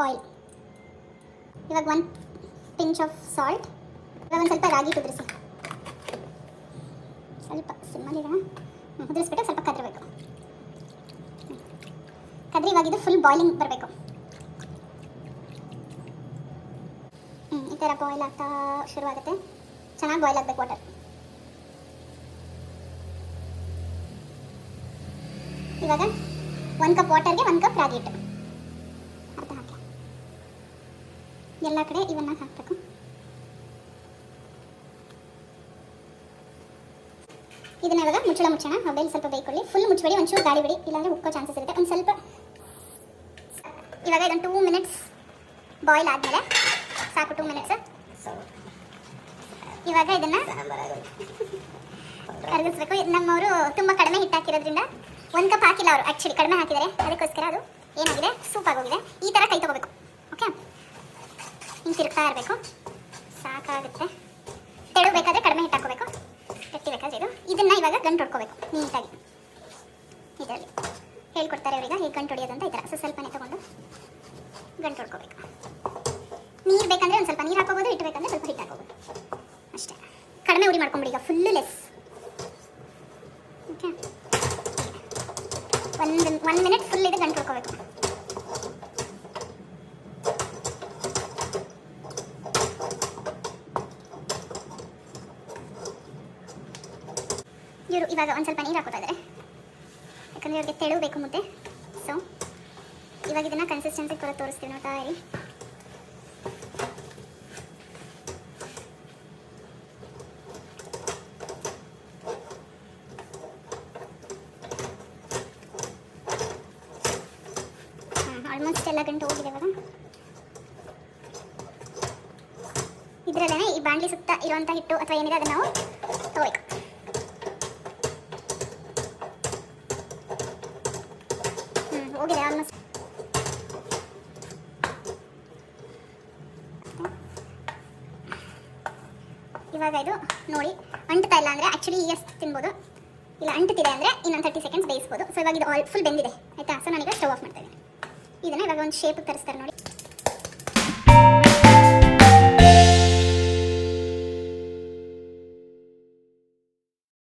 Oil, ಇವಾಗ 1 pinch off salt, ಇವಾಗ ಒಂದು ಸ್ವಲ್ಪ ರಾಗಿ ಕುದಿರಿಸಿ, ಸ್ವಲ್ಪ ಸಿಮ್ಮಲ್ಲಿಡೋಣ. ಕುದಿರಿಸ್ಬಿಟ್ಟು ಸ್ವಲ್ಪ ಕದ್ರಬೇಕು. ಕದ್ರಿ ಇವಾಗ ಇದು ಫುಲ್ ಬಾಯ್ಲಿಂಗ್ ಬರಬೇಕು. ಈ ಥರ ಬಾಯ್ಲ್ ಆಗ್ತಾ ಶುರುವಾಗುತ್ತೆ. ಚೆನ್ನಾಗಿ ಬಾಯ್ಲ್ ಆಗಬೇಕು ವಾಟರ್. ಇವಾಗ 1 ಕಪ್ ವಾಟರ್ಗೆ 1 ಕಪ್ ರಾಗಿ ಹಿಟ್ಟು ಅರ್ಧ ಹಾಕಿ ಎಲ್ಲ ಕಡೆ ಇವನ್ನ ಹಾಕಬೇಕು. ಇದನ್ನ ಇವಾಗ ಮುಚ್ಚೋಣ. ಮೊಬೈಲ್ ಸ್ವಲ್ಪ ಬೇಯ್ಕೊಳ್ಳಿ. ಫುಲ್ ಮುಚ್ಚಬೇಡಿ, ಒಂಚೂರು ಗಾಳಿ ಬಿಡಿ, ಇಲ್ಲಾಂದ್ರೆ ಉಕ್ಕೋ ಚಾನ್ಸಸ್ ಇರುತ್ತೆ. ಒಂದು ಸ್ವಲ್ಪ ಇವಾಗ ಇದೊಂದು 2 ಮಿನಿಟ್ಸ್ ಬಾಯ್ಲ್ ಆದಮೇಲೆ ಸಾಕು. 2 ಮಿನಿಟ್ಸ್. ಇವಾಗ ಇದನ್ನು ಕರಗಿಸ್ಬೇಕು. ನಮ್ಮವರು ತುಂಬ ಕಡಿಮೆ ಹಿಟ್ಟು ಹಾಕಿರೋದ್ರಿಂದ 1 ಕಪ್ ಹಾಕಿಲ್ಲ ಅವರು, ಆ್ಯಕ್ಚುಲಿ ಕಡಿಮೆ ಹಾಕಿದ್ದಾರೆ. ಅದಕ್ಕೋಸ್ಕರ ಅದು ಏನಾಗಿದೆ, ಸೂಪ್ ಆಗೋಗಿದೆ. ಈ ಥರ ಕೈ ತೊಗೋಬೇಕು. ಓಕೆ, ಹಿಂಗೆ ತಿರುಗ್ತಾ ಇರಬೇಕು. ಸಾಕಾಗುತ್ತೆ. ತೆಳು ಬೇಕಾದರೆ ಕಡಿಮೆ ಹಿಟ್ಟು ಹಾಕೋಬೇಕು, ಗಟ್ಟಿ ಬೇಕಾದರೆ ಇದನ್ನು ಇವಾಗ ಗಂಟು ಹೊಡ್ಕೋಬೇಕು ನೀಟಾಗಿ. ಇದರಲ್ಲಿ ಹೇಳ್ಕೊಡ್ತಾರೆ ಅವರೀಗ ಹೇಗೆ ಗಂಟು ಹೊಡಿಯೋದು ಅಂತ. ಈ ಥರ ಸ್ವಲ್ಪನೇ ತೊಗೊಂಡು ಗಂಟು ಹೊಡ್ಕೋಬೇಕು. ನೀರು ಬೇಕಂದರೆ ಒಂದು ಸ್ವಲ್ಪ ನೀರು ಹಾಕೋಬೋದು, ಹಿಟ್ಟು ಬೇಕಂದರೆ ಸ್ವಲ್ಪ ಹಿಟ್ಟು ಹಾಕೋಬೋದು ಅಷ್ಟೇ. ಕಡಿಮೆ ಉಡಿ ಮಾಡ್ಕೊಂಬಿಡಿ ಈಗ, full less. Okay, 1 minute full ಇದು ಗಂಟು ಹೊಡ್ಕೋಬೇಕು. ಇವರು ಇವಾಗ ಒಂದು ಸ್ವಲ್ಪ ನೀರು ಹಾಕೋತಾ ಇದ್ದಾರೆ, ಯಾಕಂದರೆ ಇವ್ರಿಗೆ ತೆಳು ಬೇಕು ಮುದ್ದೆ. ಸೊ ಇವಾಗ ಇದನ್ನು ಕನ್ಸಿಸ್ಟೆನ್ಸಿ ಕೂಡ ತೋರಿಸ್ತೀವಿ, ನೋಡ್ತಾ ಇರಿ. ಆಲ್ಮೋಸ್ಟ್ ಎಲ್ಲ ಗಂಟು ಹೋಗಿದೆ. ಇವಾಗ ಇದರಲ್ಲೇ ಈ ಬಾಣಲಿ ಸುತ್ತ ಇರುವಂಥ ಹಿಟ್ಟು ಅಥವಾ ಏನಿದೆ ಅದನ್ನು ನಾವು ತಗೋಬೇಕು. ಹೋಗಿದೆ ಆಲ್ಮೋಸ್ಟ್. ಇವಾಗ ಇದು ನೋಡಿ ಅಂಟ್ತಾ ಇಲ್ಲ ಅಂದರೆ ಆ್ಯಕ್ಚುಲಿ ಎಷ್ಟು ತಿನ್ಬೋದು, ಇಲ್ಲ ಅಂಟ್ತಿದೆ ಅಂದರೆ ಇನ್ನೊಂದು 30 ಸೆಕೆಂಡ್ಸ್ ಬೇಯಿಸ್ಬೋದು. ಸೊ ಇವಾಗ ಇದು ಫುಲ್ ಬೆಂದಿದೆ ಆಯಿತಾ. ಸೊ ನಾನೀಗ ಸ್ಟವ್ ಆಫ್ ಮಾಡ್ತಾ ಇದ್ದೀನಿ. ಇದನ್ನು ಇವಾಗ ಒಂದು ಶೇಪ್ ತರಿಸ್ತಾರೆ ನೋಡಿ.